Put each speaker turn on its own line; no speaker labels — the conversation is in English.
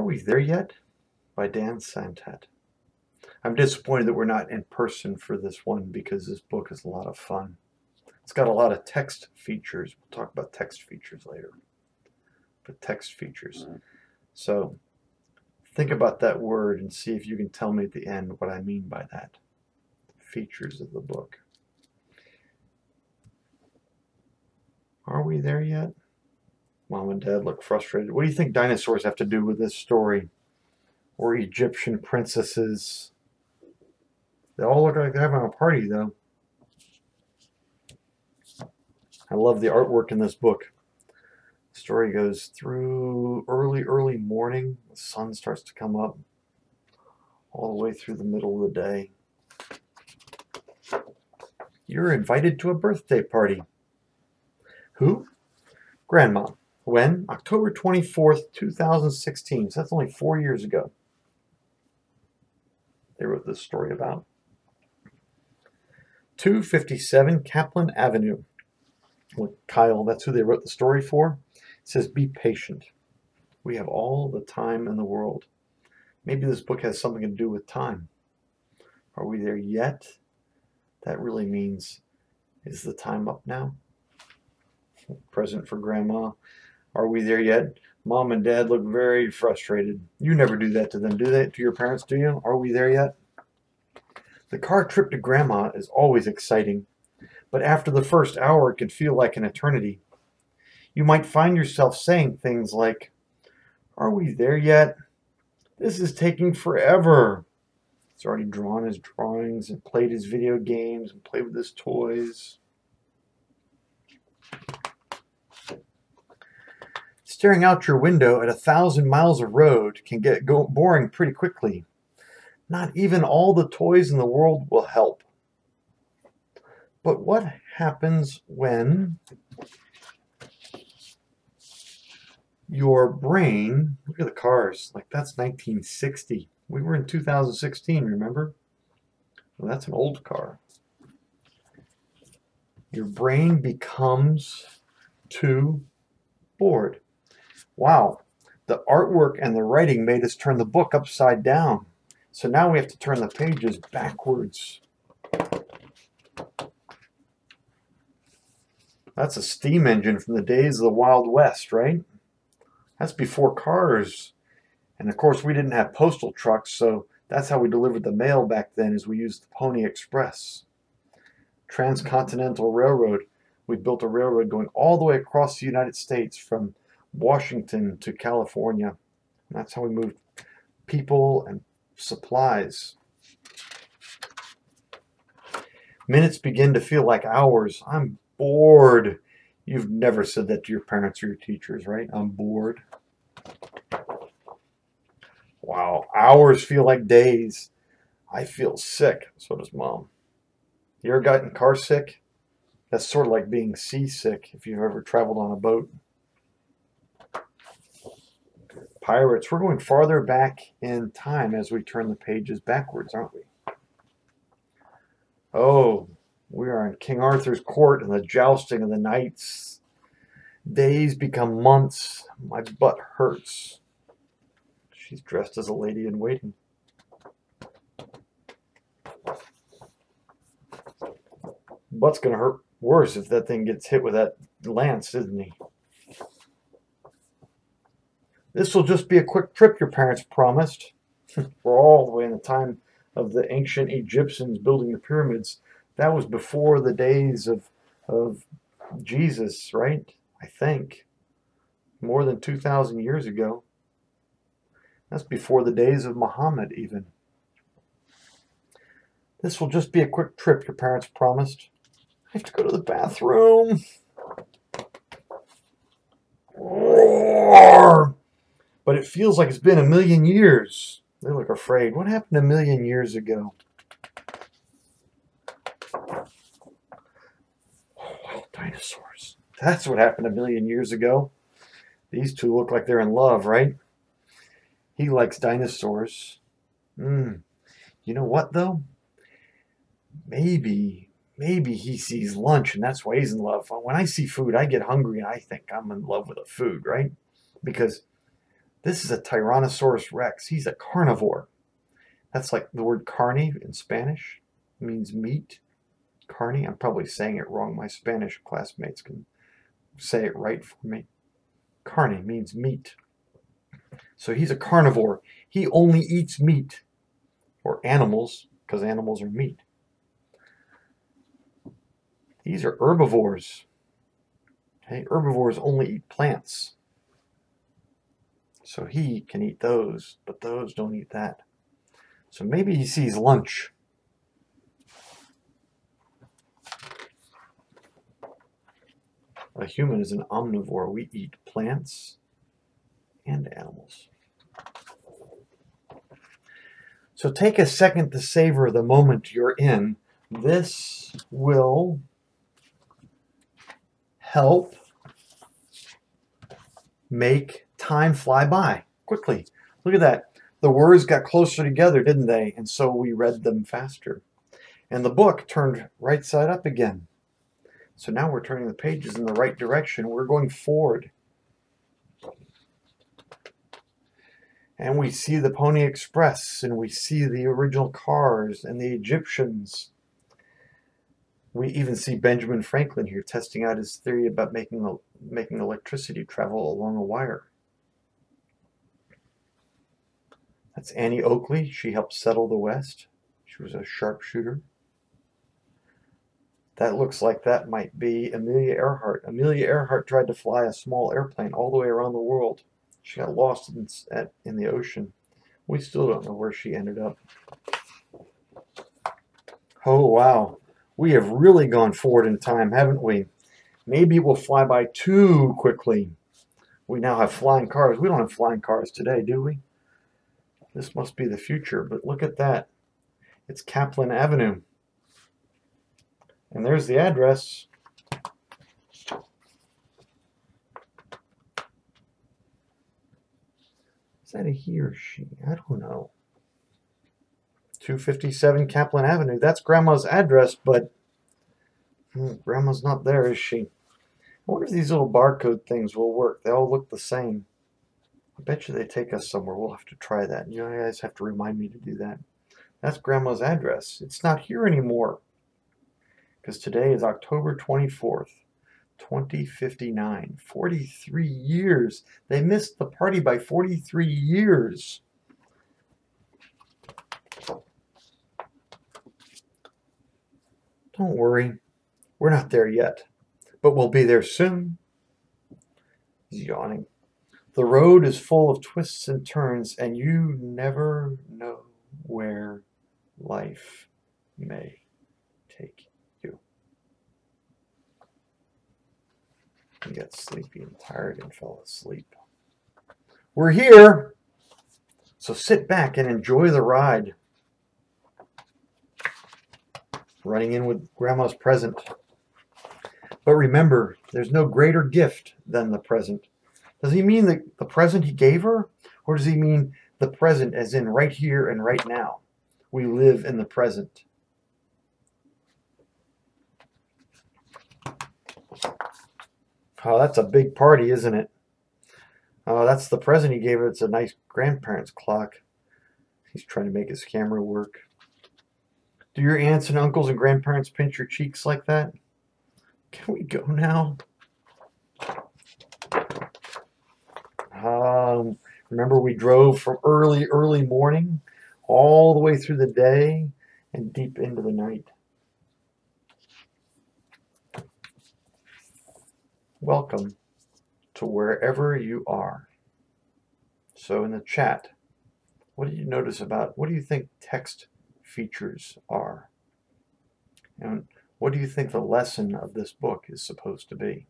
Are We There Yet? By Dan Sanat. I'm disappointed that we're not in person for this one because this book is a lot of fun. It's got a lot of text features. We'll talk about text features later. But text features. So think about that word and see if you can tell me at the end what I mean by that. Features of the book. Are we there yet? Mom and Dad look frustrated. What do you think dinosaurs have to do with this story? Or Egyptian princesses? They all look like they're having a party, though. I love the artwork in this book. The story goes through early morning. The sun starts to come up all the way through the middle of the day. You're invited to a birthday party. Who? Grandma. When? October 24th, 2016. So that's only 4 years ago. They wrote this story about. 257 Kaplan Avenue. Well, Kyle, that's who they wrote the story for. It says, be patient. We have all the time in the world. Maybe this book has something to do with time. Are we there yet? That really means, is the time up now? Present for Grandma. Are we there yet? Mom and Dad look very frustrated. You never do that to them, do they? To your parents, do you? Are we there yet? The car trip to Grandma is always exciting, but after the first hour, it can feel like an eternity. You might find yourself saying things like, are we there yet? This is taking forever. He's already drawn his drawings and played his video games and played with his toys. Staring out your window at 1,000 miles of road can get boring pretty quickly. Not even all the toys in the world will help. But what happens when your brain, look at the cars, like that's 1960. We were in 2016, remember? Well, that's an old car. Your brain becomes too bored. Wow, the artwork and the writing made us turn the book upside down. So now we have to turn the pages backwards. That's a steam engine from the days of the Wild West, right? That's before cars. And of course, we didn't have postal trucks, so that's how we delivered the mail back then, is we used the Pony Express. Transcontinental Railroad. We built a railroad going all the way across the United States from Washington to California. And that's how we moved people and supplies. Minutes begin to feel like hours. I'm bored. You've never said that to your parents or your teachers, right? I'm bored. Wow, hours feel like days. I feel sick. So does Mom. You ever gotten car sick? That's sort of like being seasick if you've ever traveled on a boat. Pirates. We're going farther back in time as we turn the pages backwards, aren't we? Oh, we are in King Arthur's court and the jousting of the knights. Days become months. My butt hurts. She's dressed as a lady in waiting. Butt's going to hurt worse if that thing gets hit with that lance, isn't he? This will just be a quick trip, your parents promised. We're all the way in the time of the ancient Egyptians building the pyramids. That was before the days of Jesus, right? I think. More than 2,000 years ago. That's before the days of Muhammad, even. This will just be a quick trip, your parents promised. I have to go to the bathroom. Roar! But it feels like it's been a million years. They look afraid. What happened a million years ago? Oh, wild dinosaurs. That's what happened a million years ago. These two look like they're in love, right? He likes dinosaurs. You know what, though? Maybe he sees lunch and that's why he's in love. When I see food, I get hungry and I think I'm in love with the food, right? Because This is a Tyrannosaurus Rex. He's a carnivore. That's like the word carne in Spanish. It means meat. Carne. I'm probably saying it wrong. My Spanish classmates can say it right for me. Carne means meat. So he's a carnivore. He only eats meat, or animals, because animals are meat. These are herbivores. Okay, herbivores only eat plants. So he can eat those, but those don't eat that. So maybe he sees lunch. A human is an omnivore. We eat plants and animals. So take a second to savor the moment you're in. This will help make time fly by quickly. Look at that. The words got closer together, didn't they? And so we read them faster. And the book turned right side up again. So now we're turning the pages in the right direction. We're going forward. And we see the Pony Express, and we see the original cars and the Egyptians. We even see Benjamin Franklin here testing out his theory about making electricity travel along a wire. That's Annie Oakley. She helped settle the West. She was a sharpshooter. That looks like that might be Amelia Earhart. Amelia Earhart tried to fly a small airplane all the way around the world. She got lost in the ocean. We still don't know where she ended up. Oh, wow. We have really gone forward in time, haven't we? Maybe we'll fly by too quickly. We now have flying cars. We don't have flying cars today, do we? This must be the future, but look at that. It's Kaplan Avenue. And there's the address. Is that a he or she? I don't know. 257 Kaplan Avenue. That's Grandma's address, but Grandma's not there, is she? I wonder if these little barcode things will work. They all look the same. I bet you they take us somewhere. We'll have to try that. You guys have to remind me to do that. That's Grandma's address. It's not here anymore, because today is October 24th. 2059. 43 years. They missed the party by 43 years. Don't worry. We're not there yet, but we'll be there soon. He's yawning. The road is full of twists and turns, and you never know where life may take you. He got sleepy and tired and fell asleep. We're here, so sit back and enjoy the ride. Running in with Grandma's present. But remember, there's no greater gift than the present. Does he mean the present he gave her? Or does he mean the present as in right here and right now? We live in the present. Oh, that's a big party, isn't it? Oh, that's the present he gave her. It's a nice grandparents' clock. He's trying to make his camera work. Do your aunts and uncles and grandparents pinch your cheeks like that? Can we go now? Remember we drove from early morning all the way through the day and deep into the night. Welcome to wherever you are. So in the chat, what do you think text features are? And what do you think the lesson of this book is supposed to be?